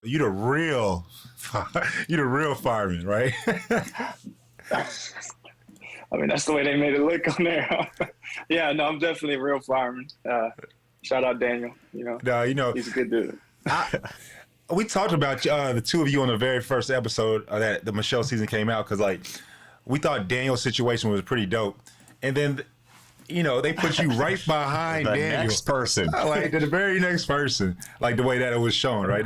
You the real, you the real fireman, right? I mean, that's the way they made it look on there. Yeah, no, I'm definitely a real fireman. Shout out Daniel. No, he's a good dude. We talked about the two of you on the very first episode that the Michelle season came out because like we thought Daniel's situation was pretty dope, and then they put you right behind the Daniel, next person, like the very next person, like the way that it was shown, right?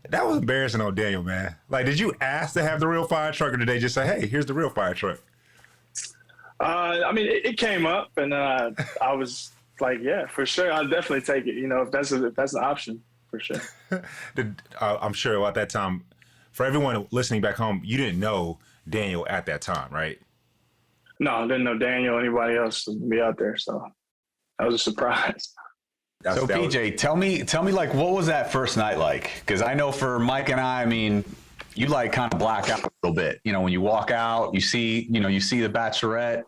That was embarrassing on Daniel, man. Like, did you ask to have the real fire truck, or did they just say, "Hey, here's the real fire truck"? I mean, it came up, and I was like, "Yeah, for sure, I'll definitely take it." If that's an option, for sure. I'm sure at that time, for everyone listening back home, you didn't know Daniel at that time, right? No, I didn't know Daniel or anybody else would be out there, so that was a surprise. So PJ, tell me, like, what was that first night like? Because I know for Mike and I mean, you like kind of black out a little bit. When you walk out, you see the Bachelorette.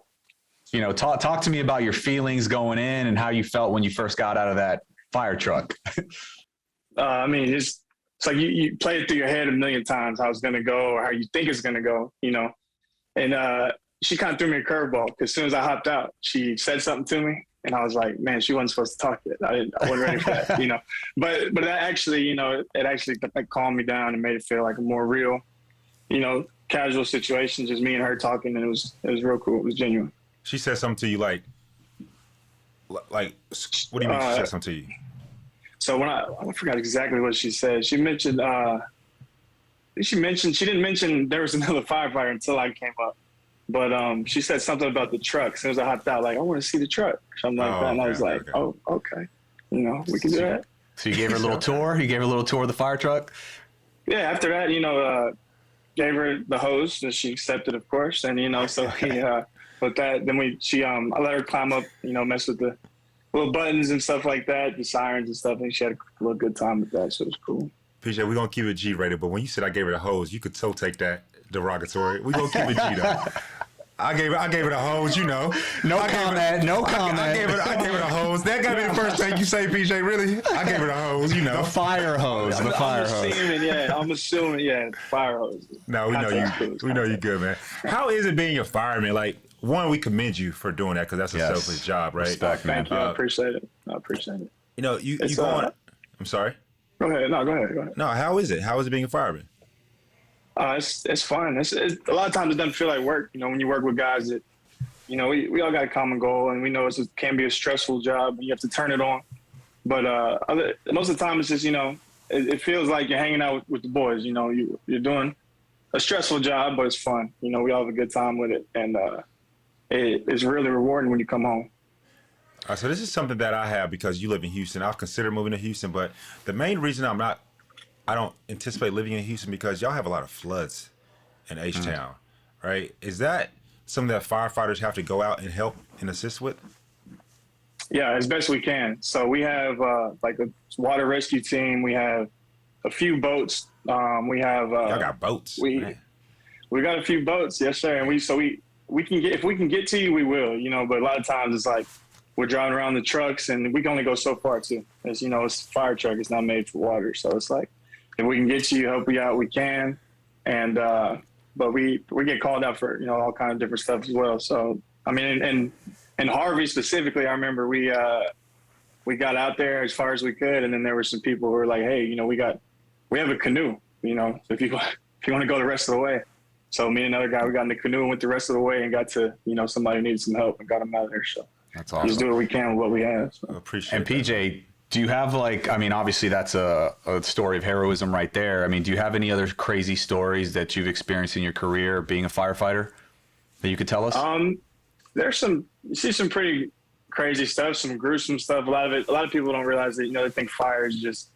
Talk to me about your feelings going in and how you felt when you first got out of that fire truck. I mean, it's like you play it through your head a million times how it's gonna go or how you think it's gonna go. And she kind of threw me a curveball because as soon as I hopped out, she said something to me. And I was like, man, she wasn't supposed to talk yet. I wasn't ready for that, But that actually, it actually like calmed me down and made it feel like a more real, casual situation, just me and her talking, and it was real cool. It was genuine. She said something to you like what do you mean she said something to you? So when I forgot exactly what she said. She mentioned she didn't mention there was another firefighter until I came up. But she said something about the truck. As soon as I hopped out, like, I want to see the truck. Something like that. And I was like, okay. Oh, okay. We can do that. So you gave her a little tour? You gave her a little tour of the fire truck? Yeah, after that, gave her the hose and she accepted, of course. And, so with that, then I let her climb up, mess with the little buttons and stuff like that, the sirens and stuff. And she had a little good time with that. So it was cool. PJ, we're going to keep it G-rated. But when you said I gave her the hose, you could so take that derogatory. We're going to keep it G, though. I gave her the hose, No comment. I gave her the hose. That got to be the first thing you say, PJ. Really? I gave her the hose, The fire hose. The fire hose. I'm assuming, fire hose. No, we know you. We know you good, man. How is it being a fireman? Like, one, we commend you for doing that because that's a selfless job, right? Respect, man. Thank you. I appreciate it. You go on. I'm sorry. Go ahead. No, go ahead. No, how is it? How is it being a fireman? It's fun. It's a lot of times it doesn't feel like work. When you work with guys that, we all got a common goal, and we know it can be a stressful job. And you have to turn it on. But most of the time, it's just it feels like you're hanging out with the boys. You're doing a stressful job, but it's fun. We all have a good time with it, and it's really rewarding when you come home. All right, so this is something that I have because you live in Houston. I've considered moving to Houston, but the main reason I don't anticipate living in Houston because y'all have a lot of floods in H-Town, right? Is that something that firefighters have to go out and help and assist with? Yeah, as best we can. So we have like a water rescue team. We have a few boats. We have y'all got boats. We got a few boats, yes sir. And we can get, if we can get to you, we will. But a lot of times it's like we're driving around the trucks and we can only go so far too. As it's a fire truck. It's not made for water, so it's like if we can get you, help you out, we can. And but we get called out for all kind of different stuff as well. So I mean, and Harvey specifically, I remember we got out there as far as we could, and then there were some people who were like, hey, we have a canoe, so if you want to go the rest of the way. So me and another guy, we got in the canoe and went the rest of the way and got to somebody needed some help and got them out of there. So that's awesome. Just do what we can with what we have. So. I appreciate it. And PJ, do you have obviously that's a story of heroism right there. I mean, do you have any other crazy stories that you've experienced in your career being a firefighter that you could tell us? There's you see some pretty crazy stuff, some gruesome stuff. A lot of people don't realize that, they think fire is just,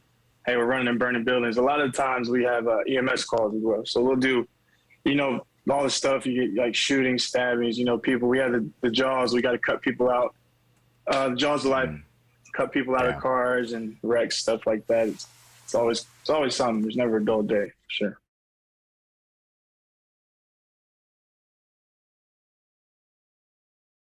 hey, we're running and burning buildings. A lot of times we have EMS calls as well. So we'll do, all the stuff you get, like shooting, stabbings, people. We have the jaws. We got to cut people out. The jaws of life, cut people out of cars and wrecks, stuff like that. It's always something. There's never a dull day, for sure.